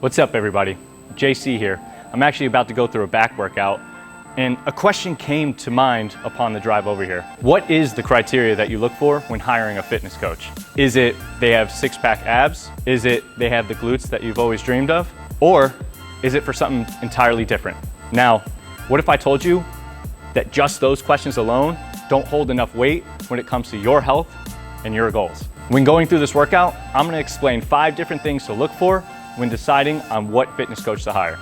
What's up, everybody? JC here. I'm actually about to go through a back workout, and a question came to mind upon the drive over here. What is the criteria that you look for when hiring a fitness coach? Is it they have six-pack abs? Is it they have the glutes that you've always dreamed of? Or is it for something entirely different? Now, what if I told you that just those questions alone don't hold enough weight when it comes to your health and your goals? When going through this workout, I'm gonna explain 5 different things to look for when deciding on what fitness coach to hire.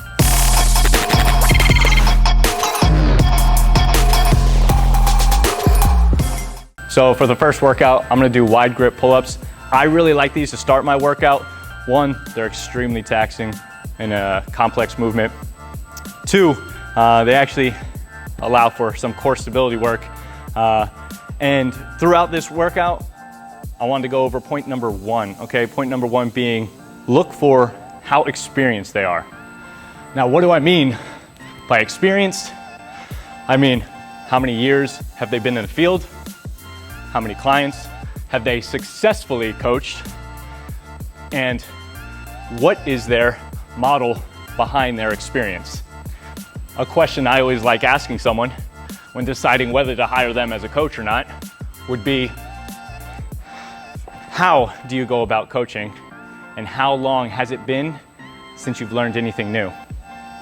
So for the first workout, I'm gonna do wide grip pull-ups. I really like these to start my workout. 1, they're extremely taxing and a complex movement. 2, they actually allow for some core stability work. And throughout this workout, I wanted to go over point number 1, okay? Point number 1 being, look for how experienced they are. Now, what do I mean by experienced? I mean, how many years have they been in the field? How many clients have they successfully coached? And what is their model behind their experience? A question I always like asking someone when deciding whether to hire them as a coach or not would be, how do you go about coaching, and how long has it been since you've learned anything new?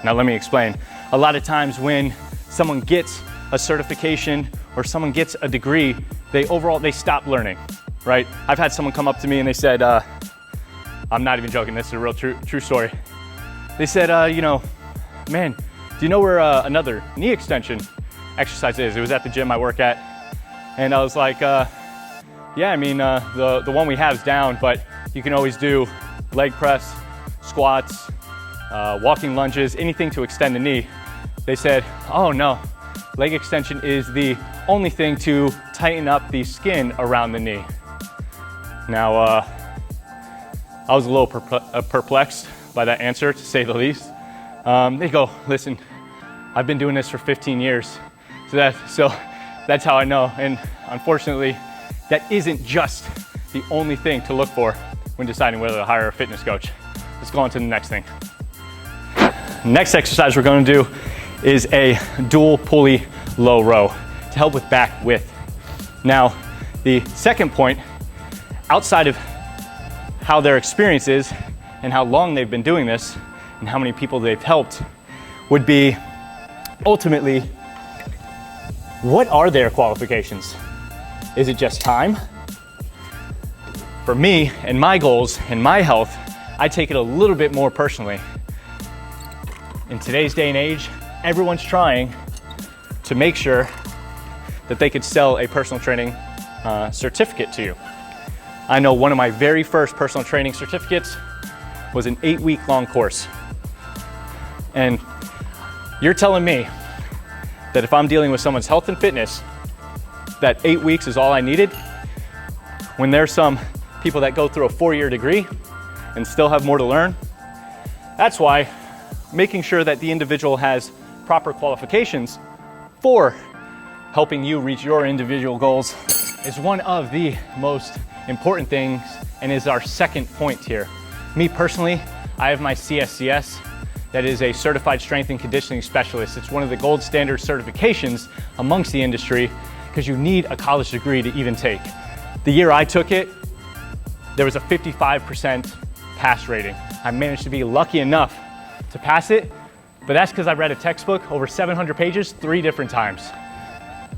Now let me explain. A lot of times when someone gets a certification or someone gets a degree, they stop learning, right? I've had someone come up to me and they said, I'm not even joking, this is a real true story. They said, man, do you know where another knee extension exercise is? It was at the gym I work at. And I was like, yeah, I mean, the one we have is down, but you can always do leg press, squats, walking lunges, anything to extend the knee. They said, oh no, leg extension is the only thing to tighten up the skin around the knee. Now, I was a little perplexed by that answer, to say the least. They go, listen, I've been doing this for 15 years, so that's how I know. And unfortunately, that isn't just the only thing to look for when deciding whether to hire a fitness coach. Let's go on to the next thing. Next exercise we're going to do is a dual pulley low row to help with back width. Now, the second point, outside of how their experience is and how long they've been doing this and how many people they've helped, would be ultimately, what are their qualifications? Is it just time? For me and my goals and my health, I take it a little bit more personally. In today's day and age, everyone's trying to make sure that they could sell a personal training certificate to you. I know one of my very first personal training certificates was an 8-week-long course. And you're telling me that if I'm dealing with someone's health and fitness, that 8 weeks is all I needed, when there's some people that go through a 4-year degree and still have more to learn? That's why making sure that the individual has proper qualifications for helping you reach your individual goals is one of the most important things and is our second point here. Me personally, I have my CSCS, that is a Certified Strength and Conditioning Specialist. It's one of the gold standard certifications amongst the industry because you need a college degree to even take. The year I took it, there was a 55% pass rating. I managed to be lucky enough to pass it, but that's because I read a textbook over 700 pages 3 different times.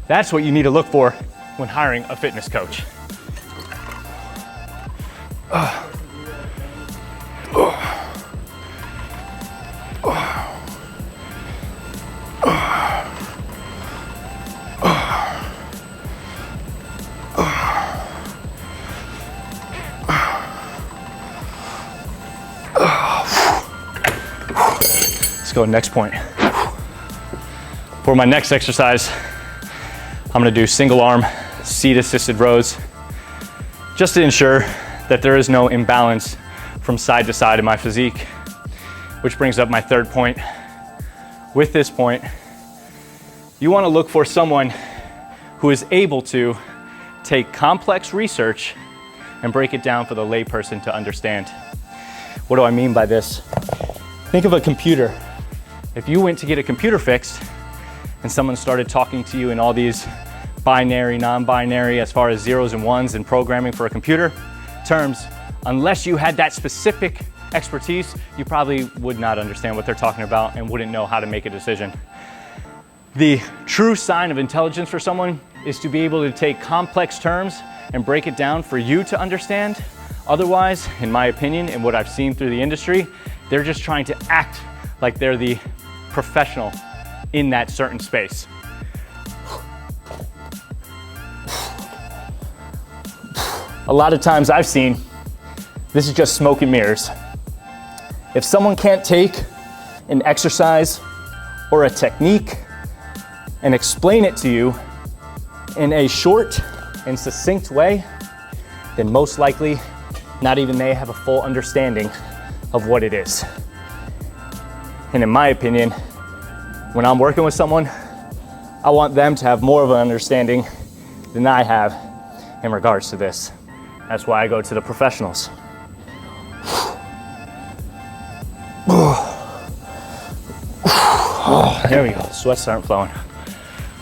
That's what you need to look for when hiring a fitness coach. Let's go next point. For my next exercise, I'm gonna do single arm seat assisted rows, just to ensure that there is no imbalance from side to side in my physique, which brings up my third point. With this point, you wanna look for someone who is able to take complex research and break it down for the layperson to understand. What do I mean by this? Think of a computer. If you went to get a computer fixed and someone started talking to you in all these binary, non-binary, as far as zeros and ones and programming for a computer terms, unless you had that specific expertise, you probably would not understand what they're talking about and wouldn't know how to make a decision. The true sign of intelligence for someone is to be able to take complex terms and break it down for you to understand. Otherwise, in my opinion, and what I've seen through the industry, they're just trying to act like they're the professional in that certain space. A lot of times I've seen, this is just smoke and mirrors. If someone can't take an exercise or a technique and explain it to you in a short and succinct way, then most likely not even they have a full understanding of what it is. And in my opinion, when I'm working with someone, I want them to have more of an understanding than I have in regards to this. That's why I go to the professionals. Oh, there we go, sweat's starting flowing.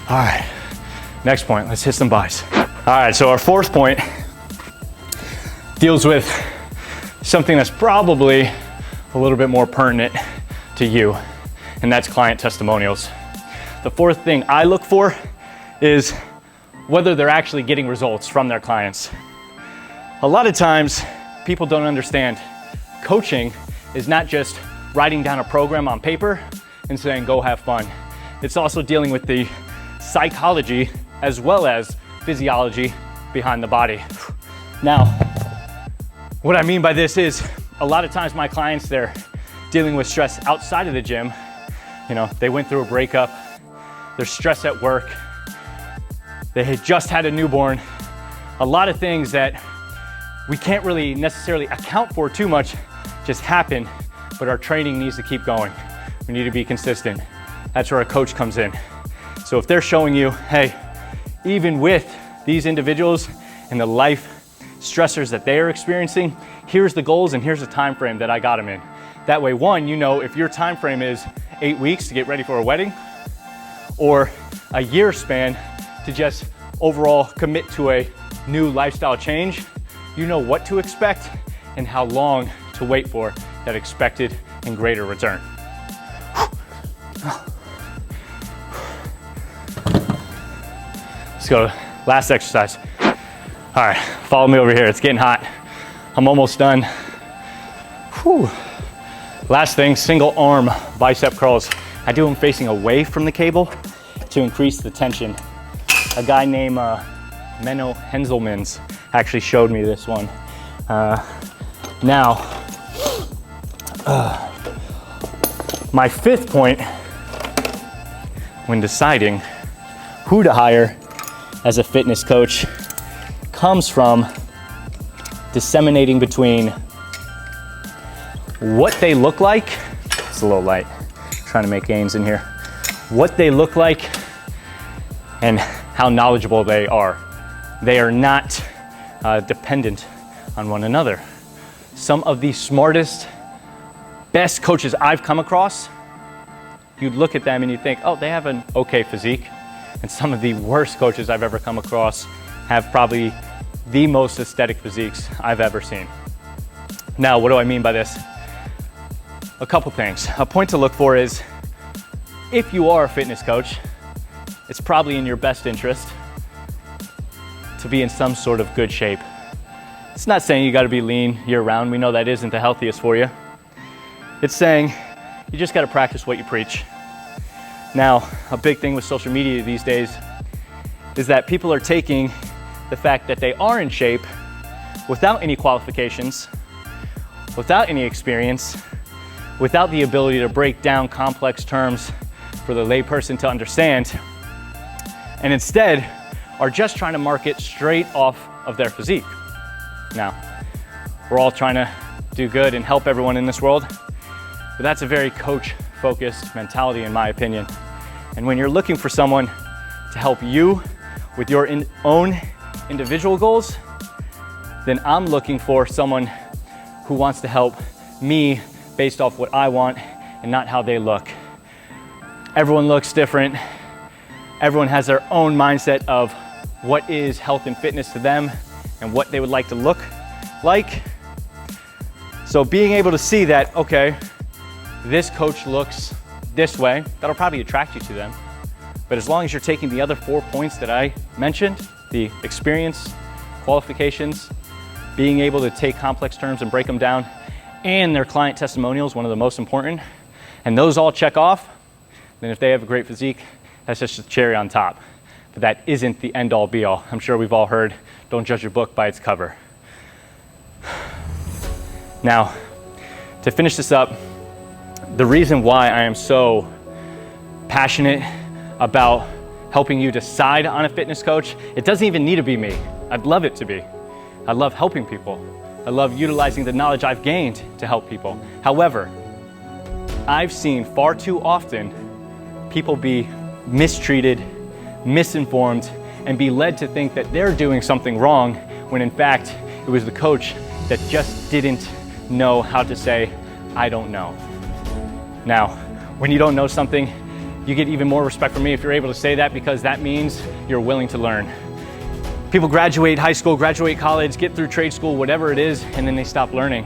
All right, next point, let's hit some buys. All right, so our fourth point deals with something that's probably a little bit more pertinent to you, and that's client testimonials. The fourth thing I look for is whether they're actually getting results from their clients. A lot of times, people don't understand coaching is not just writing down a program on paper and saying, go have fun. It's also dealing with the psychology as well as physiology behind the body. Now, what I mean by this is a lot of times my clients, they're dealing with stress outside of the gym. You know, they went through a breakup, they're stressed at work, they had just had a newborn. A lot of things that we can't really necessarily account for too much just happen, but our training needs to keep going. We need to be consistent. That's where a coach comes in. So if they're showing you, hey, even with these individuals and the life stressors that they are experiencing, here's the goals and here's the time frame that I got them in. That way, one, you know, if your time frame is 8 weeks to get ready for a wedding, or a year span to just overall commit to a new lifestyle change, you know what to expect and how long to wait for that expected and greater return. Let's go, last exercise. All right, follow me over here, it's getting hot. I'm almost done. Whew. Last thing, single arm bicep curls. I do them facing away from the cable to increase the tension. A guy named Menno Henselmans actually showed me this one. My fifth point when deciding who to hire as a fitness coach comes from disseminating between what they look like, it's a little light, trying to make gains in here, what they look like and how knowledgeable they are. They are not dependent on one another. Some of the smartest, best coaches I've come across, you'd look at them and you think, oh, they have an okay physique. And some of the worst coaches I've ever come across have probably the most aesthetic physiques I've ever seen. Now, what do I mean by this? A couple things. A point to look for is, if you are a fitness coach, it's probably in your best interest to be in some sort of good shape. It's not saying you gotta be lean year round. We know that isn't the healthiest for you. It's saying you just gotta practice what you preach. Now, a big thing with social media these days is that people are taking the fact that they are in shape without any qualifications, without any experience, without the ability to break down complex terms for the layperson to understand, and instead are just trying to market straight off of their physique. Now, we're all trying to do good and help everyone in this world, but that's a very coach-focused mentality in my opinion. And when you're looking for someone to help you with your own individual goals, then I'm looking for someone who wants to help me based off what I want and not how they look. Everyone looks different. Everyone has their own mindset of what is health and fitness to them and what they would like to look like. So being able to see that, okay, this coach looks this way, that'll probably attract you to them. But as long as you're taking the other 4 points that I mentioned, the experience, qualifications, being able to take complex terms and break them down, and their client testimonials, one of the most important, and those all check off, then if they have a great physique, that's just a cherry on top. But that isn't the end all be all. I'm sure we've all heard, don't judge a book by its cover. Now, to finish this up, the reason why I am so passionate about helping you decide on a fitness coach, it doesn't even need to be me. I'd love it to be. I love helping people. I love utilizing the knowledge I've gained to help people. However, I've seen far too often people be mistreated, misinformed, and be led to think that they're doing something wrong when in fact it was the coach that just didn't know how to say, I don't know. Now, when you don't know something, you get even more respect from me if you're able to say that, because that means you're willing to learn. People graduate high school, graduate college, get through trade school, whatever it is, and then they stop learning.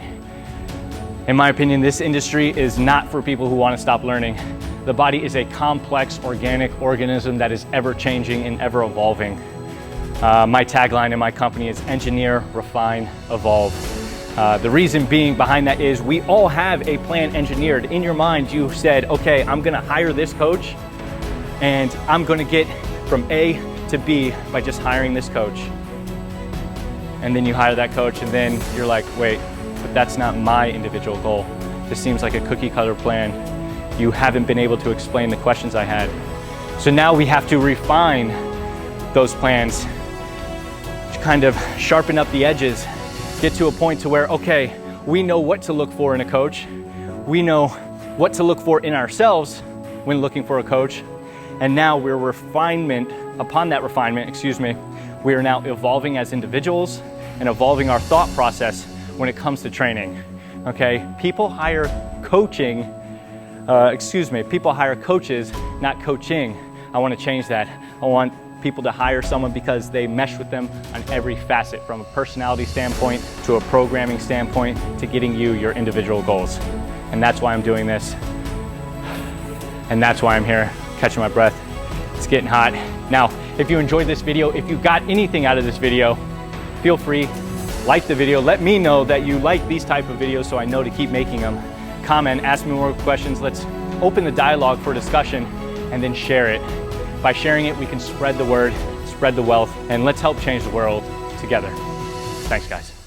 In my opinion, this industry is not for people who want to stop learning. The body is a complex organic organism that is ever changing and ever evolving. My tagline in my company is engineer, refine, evolve. The reason being behind that is we all have a plan engineered. In your mind, you said, okay, I'm gonna hire this coach and I'm gonna get from A to B by just hiring this coach. And then you hire that coach and then you're like, wait, but that's not my individual goal. This seems like a cookie cutter plan. You haven't been able to explain the questions I had. So now we have to refine those plans, kind of sharpen up the edges, get to a point to where, okay, we know what to look for in a coach. We know what to look for in ourselves when looking for a coach. And now we're upon that refinement, we are now evolving as individuals and evolving our thought process when it comes to training, okay? People hire coaches, not coaching. I want to change that. I want people to hire someone because they mesh with them on every facet, from a personality standpoint to a programming standpoint to getting you your individual goals. And that's why I'm doing this. And that's why I'm here, catching my breath. It's getting hot. Now, if you enjoyed this video, if you got anything out of this video, feel free, like the video. Let me know that you like these type of videos so I know to keep making them. Comment, ask me more questions. Let's open the dialogue for discussion and then share it. By sharing it, we can spread the word, spread the wealth, and let's help change the world together. Thanks, guys.